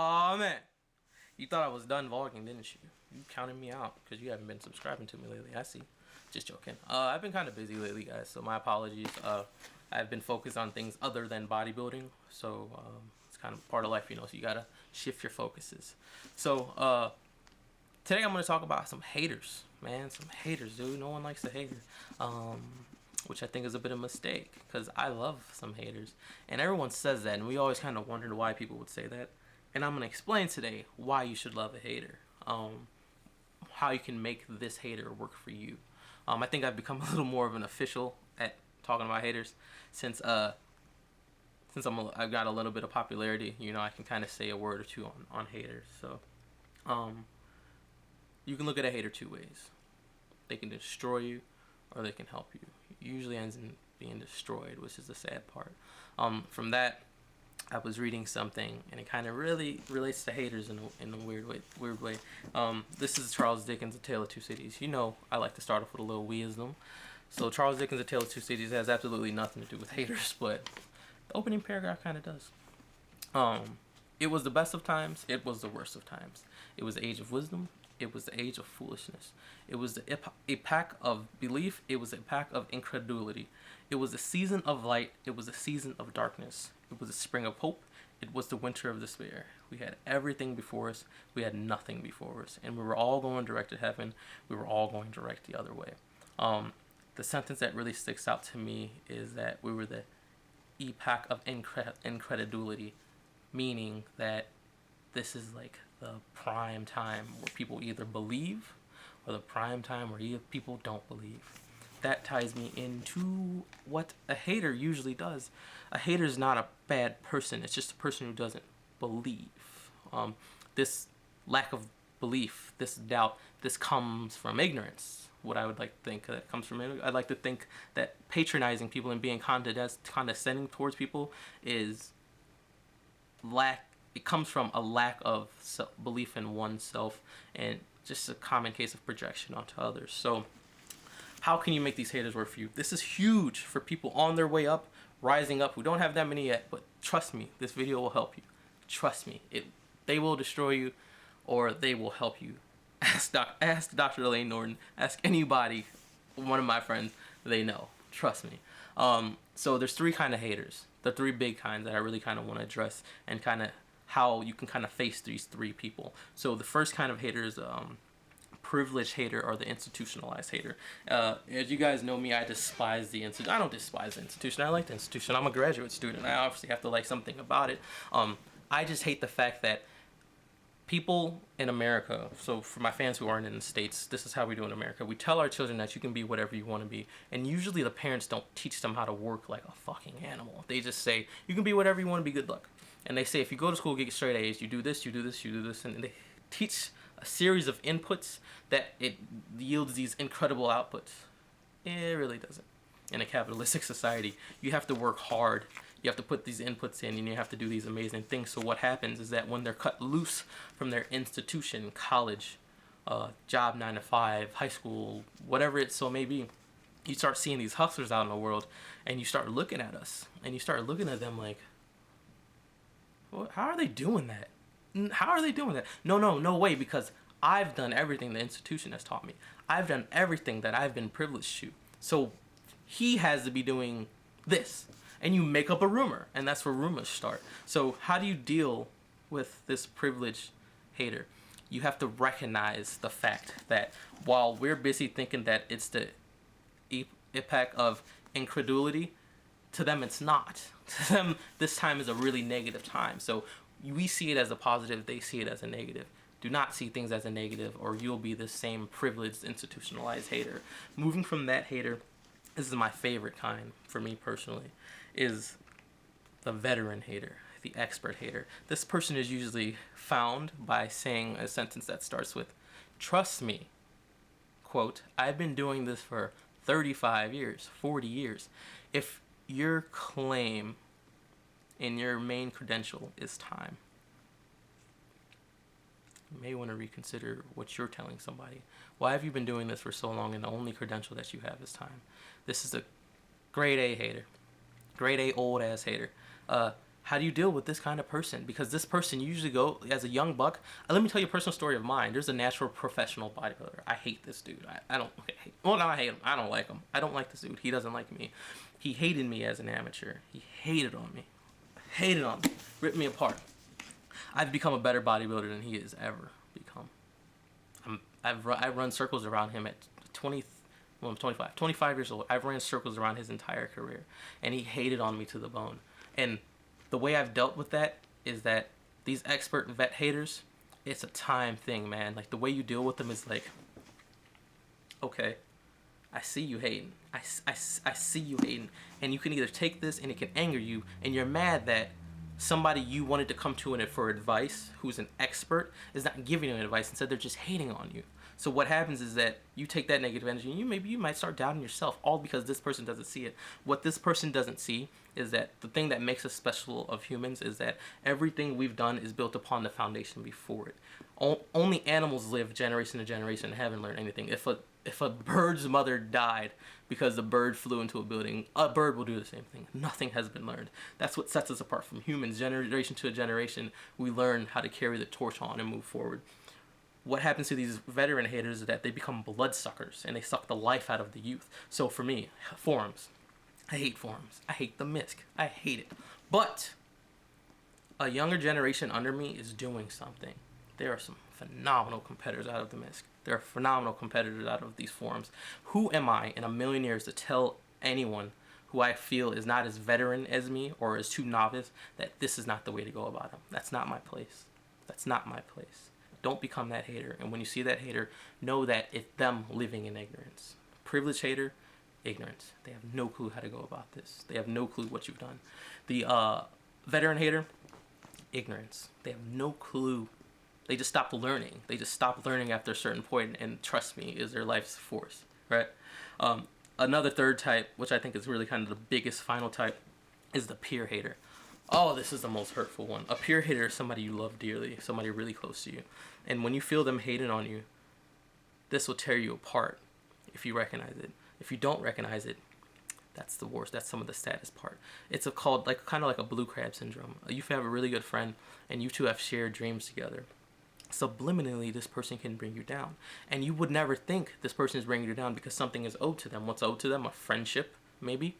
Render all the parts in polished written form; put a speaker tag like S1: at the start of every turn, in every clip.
S1: Oh man, you thought I was done vlogging, didn't you? You counted me out because you haven't been subscribing to me lately. I see. Just joking. I've been kind of busy lately, guys, so my apologies. I've been focused on things other than bodybuilding, so it's kind of part of life, you know. So you gotta shift your focuses. So today I'm gonna talk about some haters, man. Some haters, dude. No one likes a hater. Which I think is a bit of a mistake because I love some haters, and everyone says that, and we always kind of wondered why people would say that. And I'm gonna explain today why you should love a hater, how you can make this hater work for you. I think I've become a little more of an official at talking about haters since I've got a little bit of popularity. You know, I can kind of say a word or two on haters. So you can look at a hater two ways. They can destroy you, or they can help you. It usually ends in being destroyed, which is the sad part. From that, I was reading something, and it kind of really relates to haters in a weird way. This is Charles Dickens' A Tale of Two Cities. You know, I like to start off with a little wisdom. So Charles Dickens' A Tale of Two Cities has absolutely nothing to do with haters, but the opening paragraph kind of does. It was the best of times, it was the worst of times. It was the age of wisdom, it was the age of foolishness. It was the epoch of belief, it was the epoch of incredulity. It was the season of light, it was the season of darkness. It was the spring of hope, it was the winter of despair. We had everything before us, we had nothing before us. And we were all going direct to heaven, we were all going direct the other way. The sentence that really sticks out to me is that we were the epoch of incredulity, meaning that this is like the prime time where people either believe or the prime time where people don't believe. That ties me into what a hater usually does. A hater is not a bad person, it's just a person who doesn't believe. This lack of belief, this doubt, this comes from ignorance. What I would like to think that comes from it. I'd like to think that patronizing people and being condescending towards people is it comes from a lack of belief in oneself and just a common case of projection onto others. So how can you make these haters work for you? This is huge for people on their way up, rising up, who don't have that many yet, but trust me, this video will help you. Trust me, they will destroy you or they will help you. Ask Dr. Elaine Norton, ask anybody, one of my friends, they know. Trust me. So there's three kind of haters. The three big kinds that I really kind of want to address and kind of how you can kind of face these three people. So the first kind of hater is privileged hater, or the institutionalized hater. As you guys know me, I despise the institution. I don't despise the institution. I like the institution. I'm a graduate student. I obviously have to like something about it. I just hate the fact that people in America, so for my fans who aren't in the States, this is how we do in America. We tell our children that you can be whatever you want to be. And usually the parents don't teach them how to work like a fucking animal. They just say, you can be whatever you want to be, good luck. And they say, if you go to school, get straight A's, you do this, you do this, you do this. And they teach a series of inputs that it yields these incredible outputs. It really doesn't. In a capitalistic society, you have to work hard. You have to put these inputs in, and you have to do these amazing things. So what happens is that when they're cut loose from their institution, college, job 9 to 5, high school, whatever it so may be, you start seeing these hustlers out in the world, and you start looking at us, and you start looking at them like, well, how are they doing that? How are they doing that? No way, because I've done everything the institution has taught me. I've done everything that I've been privileged to. So he has to be doing this. And you make up a rumor, and that's where rumors start. So how do you deal with this privileged hater? You have to recognize the fact that while we're busy thinking that it's the epoch of incredulity, to them it's not. To them, this time is a really negative time. So we see it as a positive, they see it as a negative. Do not see things as a negative, or you'll be the same privileged, institutionalized hater. Moving from that hater, this is my favorite kind for me personally, is the veteran hater, the expert hater. This person is usually found by saying a sentence that starts with, trust me, quote, I've been doing this for 35 years, 40 years. If your claim in your main credential is time, you may want to reconsider what you're telling somebody. Why have you been doing this for so long and the only credential that you have is time? This is a grade A hater. Grade A old ass hater. How do you deal with this kind of person? Because this person usually go as a young buck. Let me tell you a personal story of mine. There's a natural professional bodybuilder. I hate this dude. I don't. Well, no, I hate him. I don't like him. I don't like this dude. He doesn't like me. He hated me as an amateur. He hated on me. Hated on me. Ripped me apart. I've become a better bodybuilder than he has ever become. I run circles around him at 20. Well, I'm 25. 25 years old. I've ran circles around his entire career, and he hated on me to the bone. And the way I've dealt with that is that these expert vet haters, it's a time thing, man. Like, the way you deal with them is like, okay, I see you hating. I see you hating. And you can either take this and it can anger you, and you're mad that somebody you wanted to come to in it for advice, who's an expert, is not giving you advice. Instead, they're just hating on you. So what happens is that you take that negative energy and you might start doubting yourself, all because this person doesn't see it. What this person doesn't see is that the thing that makes us special of humans is that everything we've done is built upon the foundation before it. Only animals live generation to generation and haven't learned anything. If a bird's mother died because the bird flew into a building, a bird will do the same thing. Nothing has been learned. That's what sets us apart from humans. Generation to generation, we learn how to carry the torch on and move forward. What happens to these veteran haters is that they become bloodsuckers and they suck the life out of the youth. So for me, forums. I hate forums. I hate the MISC. I hate it. But a younger generation under me is doing something. There are some phenomenal competitors out of the MISC. There are phenomenal competitors out of these forums. Who am I in a million years to tell anyone who I feel is not as veteran as me or is too novice that this is not the way to go about them? That's not my place. That's not my place. Don't become that hater. And when you see that hater, know that it's them living in ignorance. Privileged hater, ignorance. They have no clue how to go about this. They have no clue what you've done. The veteran hater, ignorance. They have no clue. They just stopped learning. They just stopped learning after a certain point, and trust me, is their life's force, right? Another third type, which I think is really kind of the biggest final type, is the peer hater. Oh, this is the most hurtful one. A peer hater is somebody you love dearly, somebody really close to you. And when you feel them hating on you, this will tear you apart if you recognize it. If you don't recognize it, that's the worst. That's some of the saddest part. It's called kind of like a blue crab syndrome. You have a really good friend, and you two have shared dreams together. Subliminally, this person can bring you down. And you would never think this person is bringing you down because something is owed to them. What's owed to them? A friendship, maybe?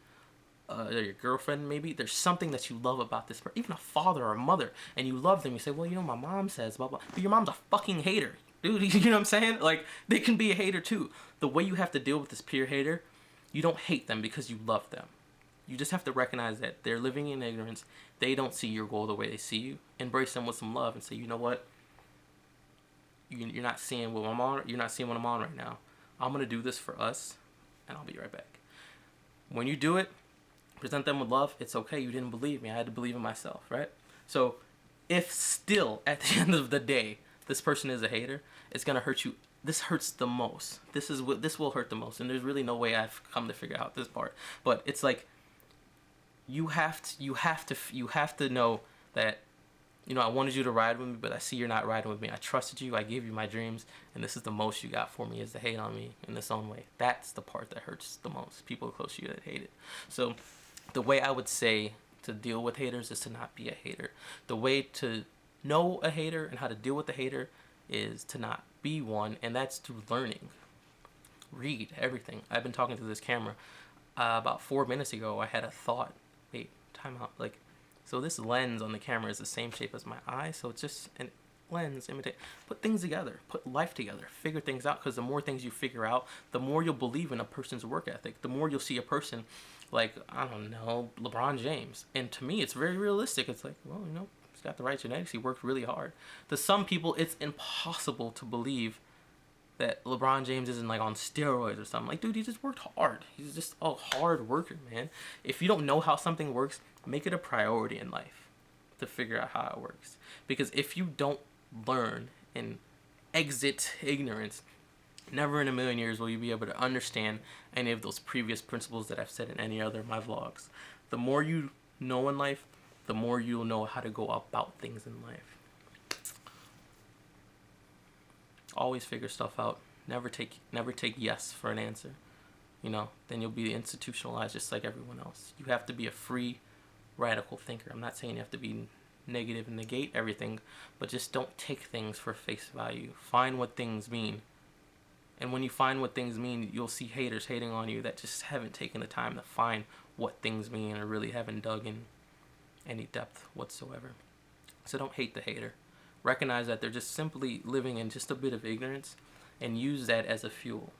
S1: Your girlfriend, maybe. There's something that you love about this person, even a father or a mother, and you love them. You say, well, you know, my mom says blah blah, but your mom's a fucking hater, dude. You know what I'm saying? Like, they can be a hater too. The way you have to deal with this peer hater, you don't hate them because you love them. You just have to recognize that they're living in ignorance. They don't see your goal the way they see you. Embrace them with some love and say, you know what? You're not seeing what I'm on. You're not seeing what I'm on right now. I'm gonna do this for us, and I'll be right back. When you do it, present them with love. It's okay. You didn't believe me. I had to believe in myself, right? So if still at the end of the day this person is a hater, it's gonna hurt you. This hurts the most. This will hurt the most, and there's really no way I've come to figure out this part. But it's like you have to know that, you know, I wanted you to ride with me, but I see you're not riding with me. I trusted you. I gave you my dreams, and this is the most you got for me, is to hate on me in this own way. That's the part that hurts the most. People close to you that hate it. So the way I would say to deal with haters is to not be a hater. The way to know a hater and how to deal with a hater is to not be one, and that's through learning. Read everything. I've been talking to this camera. About 4 minutes ago, I had a thought. Wait, time out. Like, so this lens on the camera is the same shape as my eye, so it's just a lens. Imitate. Put things together. Put life together. Figure things out, because the more things you figure out, the more you'll believe in a person's work ethic. The more you'll see a person like, I don't know, LeBron James. And to me, it's very realistic. It's like, well, you know, he's got the right genetics. He worked really hard. To some people, it's impossible to believe that LeBron James isn't like on steroids or something. Like, dude, he just worked hard. He's just a hard worker, man. If you don't know how something works, make it a priority in life to figure out how it works. Because if you don't learn and exit ignorance, never in a million years will you be able to understand any of those previous principles that I've said in any other of my vlogs. The more you know in life, the more you'll know how to go about things in life. Always figure stuff out. Never take yes for an answer. You know, then you'll be institutionalized just like everyone else. You have to be a free radical thinker. I'm not saying you have to be negative and negate everything, but just don't take things for face value. Find what things mean. And when you find what things mean, you'll see haters hating on you that just haven't taken the time to find what things mean or really haven't dug in any depth whatsoever. So don't hate the hater. Recognize that they're just simply living in just a bit of ignorance, and use that as a fuel.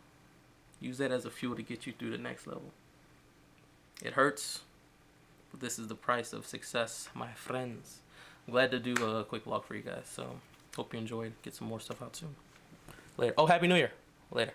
S1: Use that as a fuel to get you through the next level. It hurts, but this is the price of success, my friends. I'm glad to do a quick vlog for you guys. So hope you enjoyed. Get some more stuff out soon. Later. Oh, Happy New Year. Later.